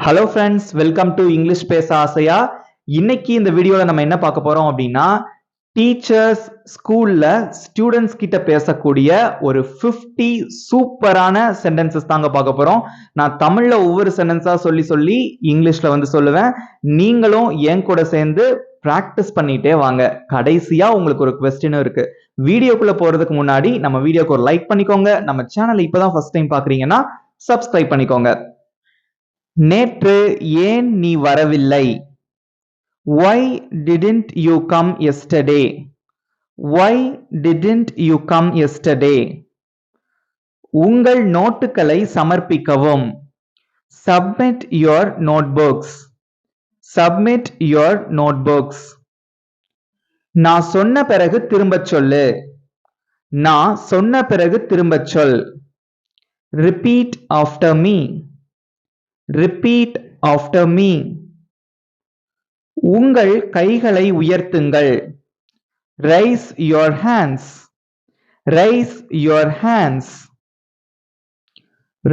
Hello friends, welcome to English Pesa Aasaya. இன்னைக்கு இந்த வீடியோல நம்ம என்ன பார்க்க போறோம் அப்படின்னா டீச்சர்ஸ் ஸ்கூல்ல ஸ்டூடெண்ட்ஸ் கிட்ட பேசக்கூடிய ஒரு 50 சூப்பரான சென்டென்சஸ் தாங்க பார்க்க போறோம். நான் தமிழ்ல ஒவ்வொரு சென்டென்ஸா சொல்லி இங்கிலீஷ்ல சொல்லுவேன். நீங்களும் என் கூட சேர்ந்து பிராக்டிஸ் பண்ணிட்டே வாங்க. கடைசியா உங்களுக்கு ஒரு क्वेश्चन இருக்கு. வீடியோக்குள்ள போறதுக்கு முன்னாடி நம்ம வீடியோக்கு ஒரு லைக் பண்ணிக்கோங்க. நம்ம சேனலை இப்பதான் ஃபர்ஸ்ட் டைம் பாக்குறீங்கன்னா சப்ஸ்கிரைப் பண்ணிக்கோங்க. நேற்று ஏன் நீ வரவில்லை? Why didn't you come yesterday? Why didn't you come yesterday? உங்கள் நோட்டுகளை சமர்ப்பிக்கவும். Submit your notebooks. Submit your notebooks. நான் சொன்ன பிறகு திரும்பச் சொல்லு. நான் சொன்ன பிறகு திரும்பச் சொல். Repeat after me. Repeat after me. உங்கள் கைகளை உயர்த்துங்கள். Raise your hands. Raise your hands.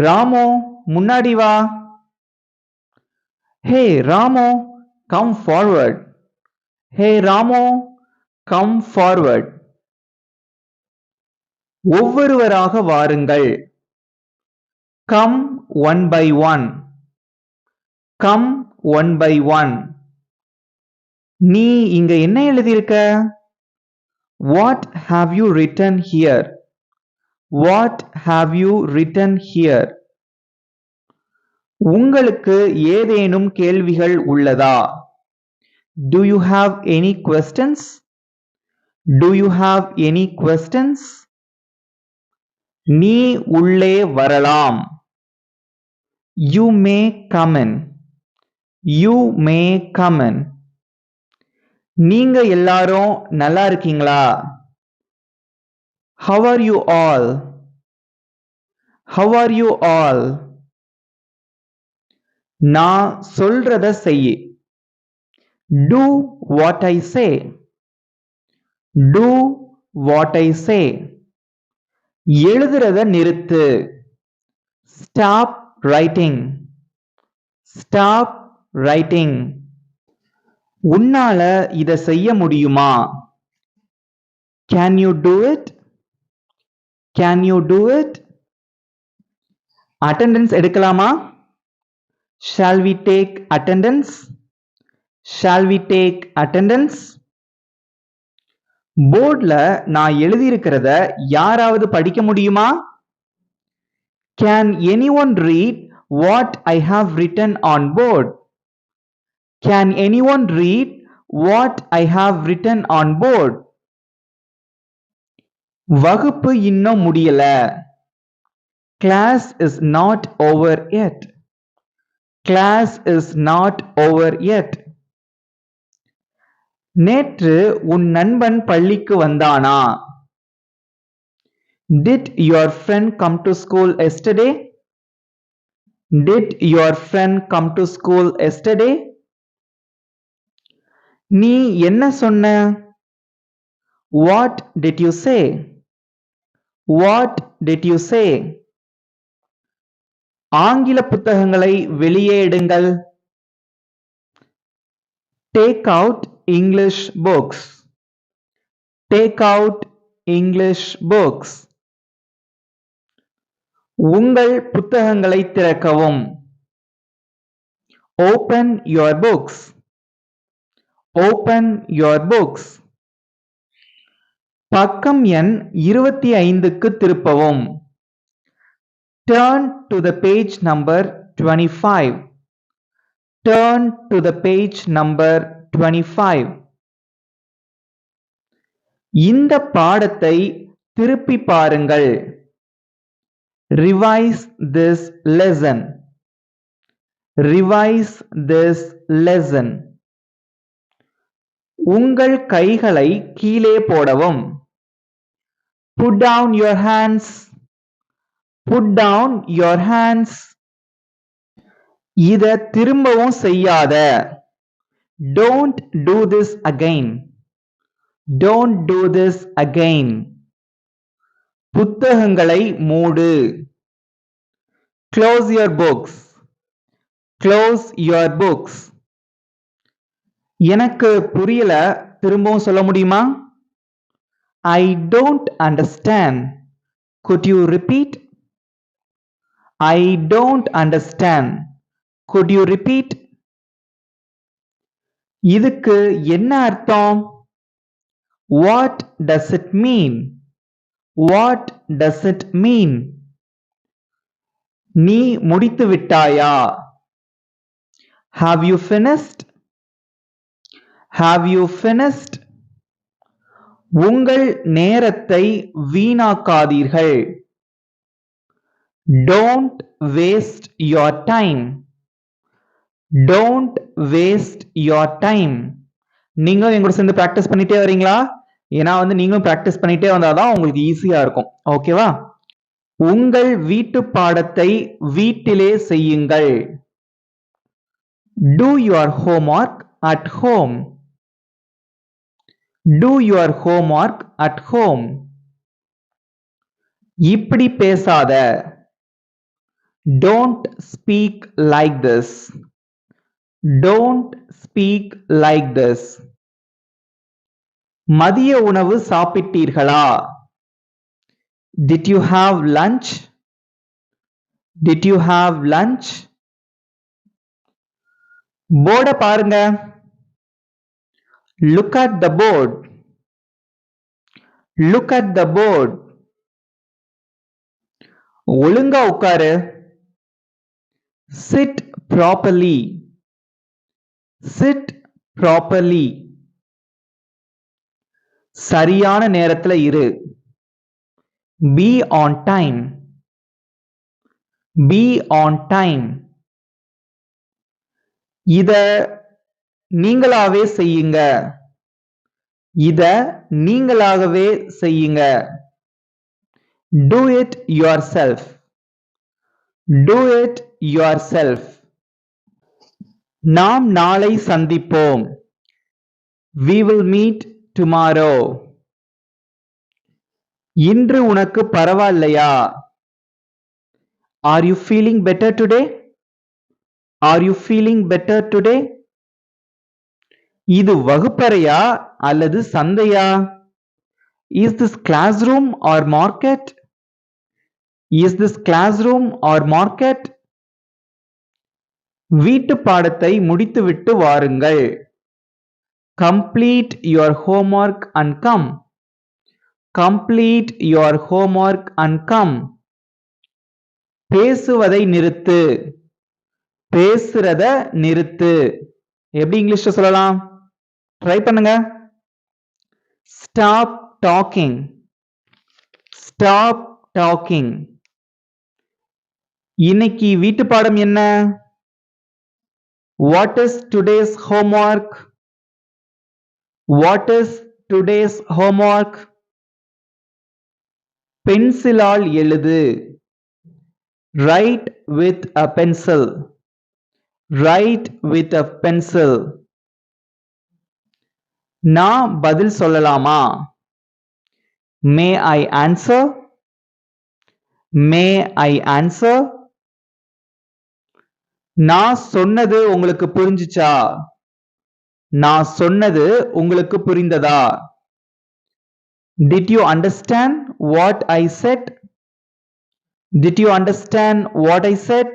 ராமோ முன்னாடி வா. Hey ராமோ, come forward. Hey ராமோ, come forward. ஒவ்வொருவராக வாருங்கள். Come one by one. Come one by one. நீ இங்க என்ன எழுதியிருக்க? What have you written here? What have you written here? உங்களுக்கு ஏதேனும் கேள்விகள் உள்ளதா? Do you have any questions? Do you have any questions? நீ உள்ளே வரலாம். You may come in. You may come in. நீங்க எல்லாரும் நல்லா இருக்கீங்களா? How are you all? How are you all? நான் சொல்றத செய். Do what I say. Do what I say. எழுதுறத நிறுத்து. Stop writing. Stop writing. உன்னால இத செய்ய முடியுமா? Can you do it? Can you do it? Attendance எடுக்கலாமா? Shall we take attendance? Shall we take attendance? போர்ட்ல நான் எழுதியிருக்கிறத யாராவது படிக்க முடியுமா? Can anyone read what I have written on board? Can anyone read what I have written on board? வகுப்பு இன்னும் முடியல. Class is not over yet. Class is not over yet. நேற்று உன் நண்பன் பள்ளிக்கு வந்தானா? Did your friend come to school yesterday? Did your friend come to school yesterday? நீ என்ன சொன்ன? What did you say? What did you say? ஆங்கில புத்தகங்களை வெளியே எடுங்கள். Take out English books. Take out English books. உங்கள் புத்தகங்களை திறக்கவும். Open your books. Open your books. பக்கம் எண் 25க்கு திருப்பவும். Turn to the page number 25. Turn to the page number 25. இந்த பாடத்தை திருப்பி பாருங்கள். Revise this lesson. Revise this lesson. உங்கள் கைகளை கீழே போடவும். Put down your hands. Put down your hands. இத திரும்பவும் செய்யாத. Don't do this again. Don't do this again. புத்தகங்களை மூடு. Close your books. Close your books. எனக்கு புரியல, திரும்பவும் சொல்ல முடியுமா? I don't understand. Could you repeat? I don't understand. Could you repeat? இதுக்கு என்ன அர்த்தம்? What does it mean? What does it mean? நீ முடித்து விட்டாயா? Have you finished? Have you finished? உங்கள் நேரத்தை வீணாக்காதீர்கள். Don't waste your time. Don't waste your time. நீங்க எங்க கூட சேர்ந்து பிராக்டிஸ் பண்ணிட்டே வரீங்களா? ஏன்னா நீங்களும் பிராக்டிஸ் பண்ணிட்டே வந்தாதான் உங்களுக்கு ஈஸியா இருக்கும். ஓகேவா? உங்கள் வீட்டு பாடத்தை வீட்டிலே செய்யுங்கள். Do your homework at home. Do your homework at home. இப்படி பேசாத. Don't speak like this. Don't speak like this. மதிய உணவு சாப்பிட்டீர்களா? Did you have lunch? Did you have lunch? போர்டை பாருங்க. Look at the board. Look at the board. ஒழுங்கா உட்காரு. Sit properly. Sit properly. சரியான நேரத்துல இரு. Be on time. Be on time. இத நீங்களாவே செய்யுங்க. இத நீங்களாகவே செய்யுங்க. Do it yourself. Do it yourself. நாம் நாளை சந்திப்போம். We will meet tomorrow. இன்று உனக்கு பரவாயில்லையா? Are you feeling better today? Are you feeling better today? இது வகுப்பறையா அல்லது சந்தையா? Is this classroom or market? Is this classroom or market? வீட்டு பாடத்தை முடித்துவிட்டு வாருங்கள். Complete your homework and come. Complete your homework and come. பேசுவதை நிறுத்து. பேசுறத நிறுத்து. எப்படி இங்கிலீஷ்ல சொல்லலாம்? ட்ரை பண்ணுங்க. Stop talking. Stop talking. இன்னைக்கு வீட்டு பாடம் என்ன? What is today's homework? What is today's homework? பென்சிலால் எழுது. Write with a pencil. Write with a pencil. நான் பதில் சொல்லலாமா? May I answer? May I answer? நான் சொன்னது உங்களுக்கு புரிஞ்சுச்சா? நான் சொன்னது உங்களுக்கு புரிந்ததா? Did you understand what I said? Did you understand what I said?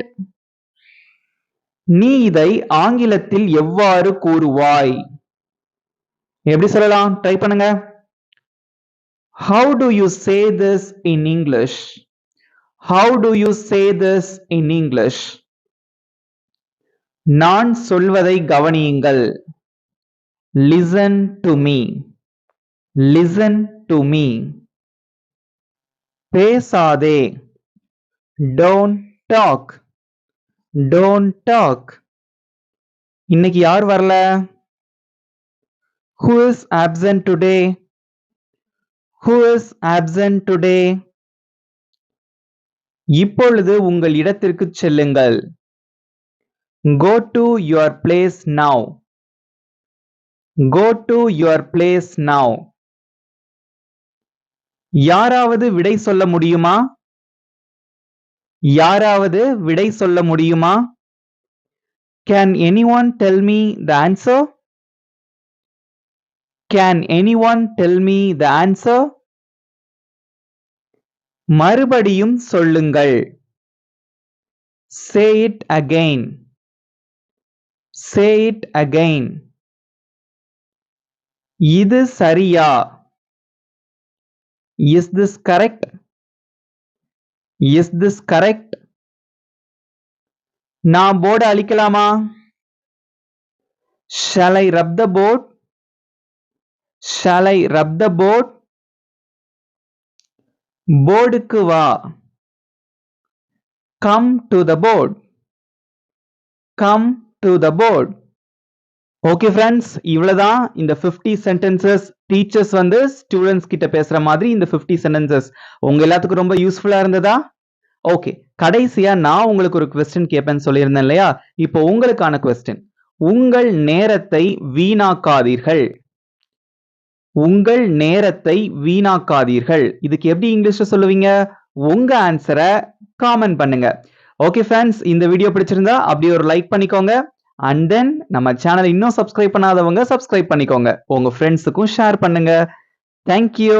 நீ இதை ஆங்கிலத்தில் எவ்வாறு கூறுவாய்? எப்படி சொல்லலாம்? ட்ரை பண்ணுங்க. How do you say this in English? How do you say this in English? நான் சொல்வதை கவனியுங்கள். Listen to me. Listen to me. பேசாதே. Don't talk. Don't talk. இன்னைக்கு யார் வரல? Who is absent today? Who is absent today? இப்பொழுது உங்கள் இடத்திற்கு செல்லுங்கள். Go to your place now. Go to your place now. யாராவது விடை சொல்ல முடியுமா? யாராவது விடை சொல்ல முடியுமா? Can anyone tell me the answer? Can anyone tell me the answer? மறுபடியும் சொல்லுங்கள். Say it again. Say it again. இது சரியா? Is this correct? Is this correct? நான் board அழிக்கலாமா? Shall I rub the board? Shall I rub the board? போர்டுக்கு வா. Come to the board. Come to the board. Okay friends, இவ்வளவுதான் இந்த 50 sentences. Teachers வந்து students கிட்ட பேசுற மாதிரி இந்த 50 சென்டென்சஸ் உங்க எல்லாத்துக்கும் ரொம்ப யூஸ்ஃபுல்லா இருந்ததா? ஓகே, கடைசியா நான் உங்களுக்கு ஒரு கொஸ்டின் கேட்பேன்னு சொல்லியிருந்தேன் இல்லையா? இப்போ உங்களுக்கான கொஸ்டின். உங்கள் நேரத்தை வீணாக்காதீர்கள். உங்கள் நேரத்தை வீணாக்காதீர்கள். இதுக்கு எப்படி இங்கிலீஷ்ல சொல்லுவீங்க? உங்க ஆன்சரை காமெண்ட் பண்ணுங்க. ஓகே ஃப்ரெண்ட்ஸ், இந்த வீடியோ பிடிச்சிருந்தா அப்படியே ஒரு லைக் பண்ணிக்கோங்க. அண்ட் தென் நம்ம சேனலை இன்னும் சப்ஸ்கிரைப் பண்ணாதவங்க சப்ஸ்கிரைப் பண்ணிக்கோங்க. உங்க ஃப்ரெண்ட்ஸுக்கும் ஷேர் பண்ணுங்க. தேங்க்யூ.